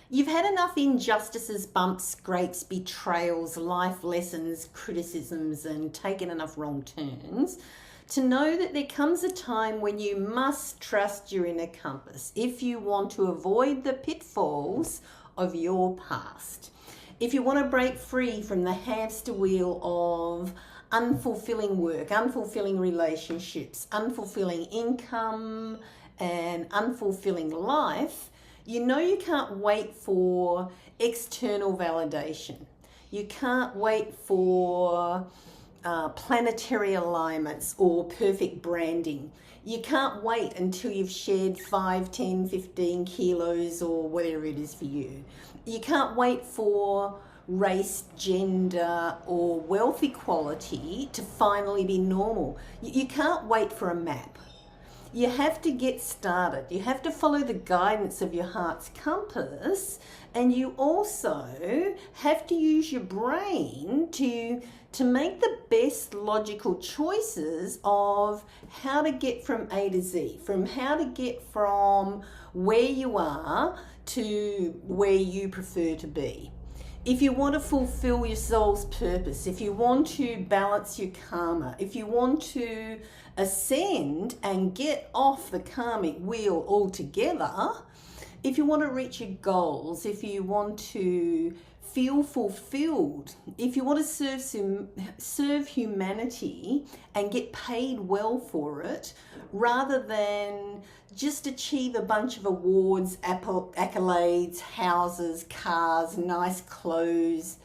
You've had enough injustices, bumps, scrapes, betrayals, life lessons, criticisms, and taken enough wrong turns to know that there comes a time when you must trust your inner compass if you want to avoid the pitfalls of your past. If you want to break free from the hamster wheel of unfulfilling work, unfulfilling relationships, unfulfilling income, and unfulfilling life, you know you can't wait for external validation. You can't wait for planetary alignments or perfect branding. You can't wait until you've shed 5, 10, 15 kilos or whatever it is for you. You can't wait for race, gender, or wealth equality to finally be normal. You can't wait for a map. You have to get started. You have to follow the guidance of your heart's compass, and you also have to use your brain to make the best logical choices of how to get from A to Z, from how to get from where you are to where you prefer to be. If you want to fulfill your soul's purpose, if you want to balance your karma, if you want to ascend and get off the karmic wheel altogether, if you want to reach your goals, if you want to feel fulfilled, if you want to serve humanity and get paid well for it, rather than just achieve a bunch of awards, accolades, houses, cars, nice clothes,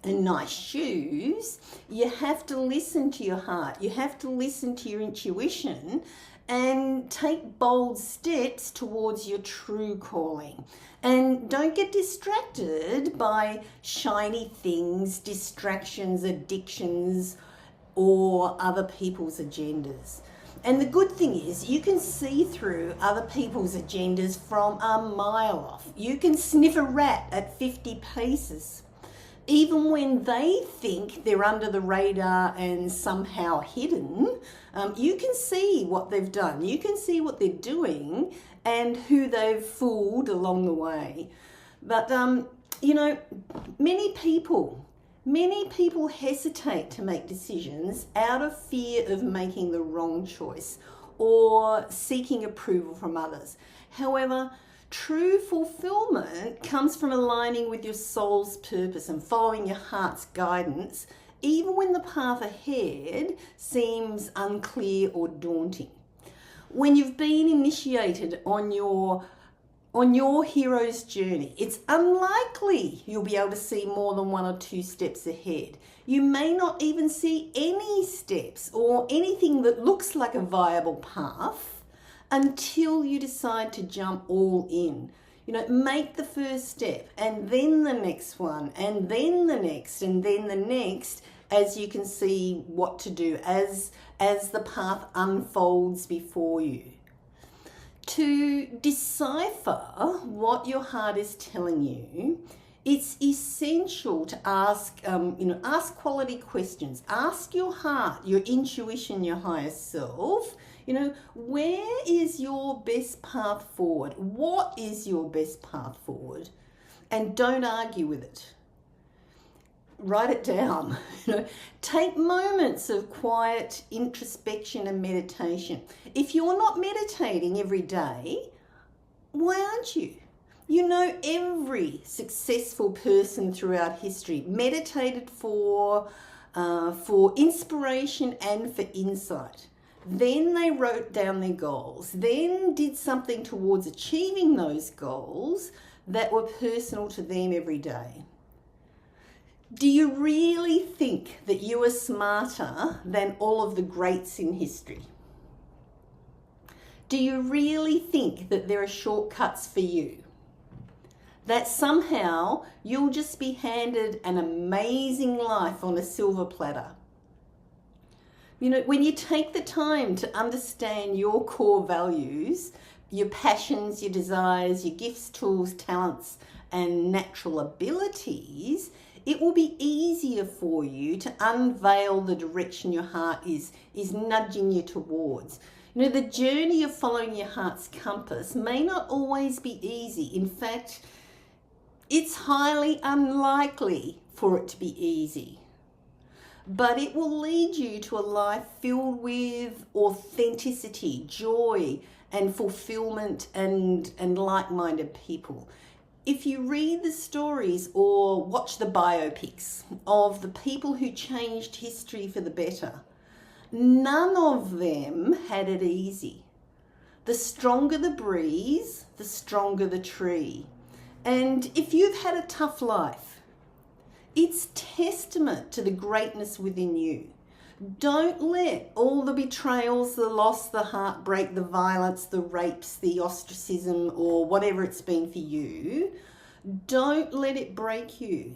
and nice shoes, you have to listen to your heart. You have to listen to your intuition and take bold steps towards your true calling. And don't get distracted by shiny things, distractions, addictions, or other people's agendas. And the good thing is you can see through other people's agendas from a mile off. You can sniff a rat at 50 paces. Even when they think they're under the radar and somehow hidden, you can see what they've done. You can see what they're doing and who they've fooled along the way. But, many people hesitate to make decisions out of fear of making the wrong choice or seeking approval from others. However, true fulfillment comes from aligning with your soul's purpose and following your heart's guidance, even when the path ahead seems unclear or daunting. When you've been initiated on your hero's journey, it's unlikely you'll be able to see more than 1 or 2 steps ahead. You may not even see any steps or anything that looks like a viable path until you decide to jump all in. Make the first step and then the next one and then the next and then the next, as you can see what to do as the path unfolds before you. To decipher what your heart is telling you, it's essential to ask quality questions. Ask your heart, your intuition, your higher self, where is your best path forward? What is your best path forward? And don't argue with it. Write it down. Take moments of quiet introspection and meditation. If you're not meditating every day, why aren't you? Every successful person throughout history meditated for inspiration and for insight. Then they wrote down their goals, then did something towards achieving those goals that were personal to them every day. Do you really think that you are smarter than all of the greats in history? Do you really think that there are shortcuts for you? That somehow you'll just be handed an amazing life on a silver platter? When you take the time to understand your core values, your passions, your desires, your gifts, tools, talents, and natural abilities, it will be easier for you to unveil the direction your heart is nudging you towards. The journey of following your heart's compass may not always be easy. In fact, It's highly unlikely for it to be easy, but it will lead you to a life filled with authenticity, joy, and fulfillment and like-minded people. If you read the stories or watch the biopics of the people who changed history for the better, none of them had it easy. The stronger the breeze, the stronger the tree. And if you've had a tough life, it's testament to the greatness within you. Don't let all the betrayals, the loss, the heartbreak, the violence, the rapes, the ostracism, or whatever it's been for you, don't let it break you.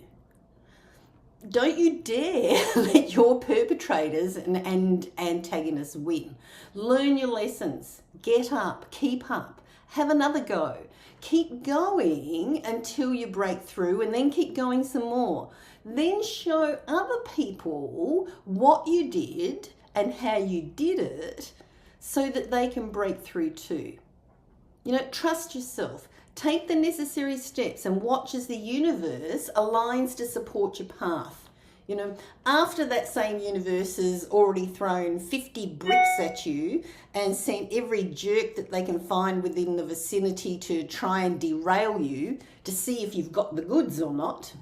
Don't you dare let your perpetrators and antagonists win. Learn your lessons. Get up. Keep up. Have another go. Keep going until you break through, and then keep going some more. Then show other people what you did and how you did it so that they can break through too. You know, trust yourself. Take the necessary steps and watch as the universe aligns to support your path. You know, after that same universe has already thrown 50 bricks at you and sent every jerk that they can find within the vicinity to try and derail you to see if you've got the goods or not.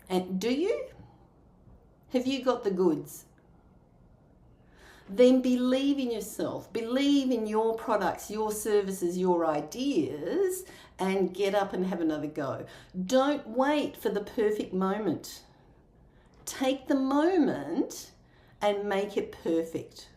And do you? Have you got the goods? Then believe in yourself, believe in your products, your services, your ideas, and get up and have another go. Don't wait for the perfect moment. Take the moment and make it perfect.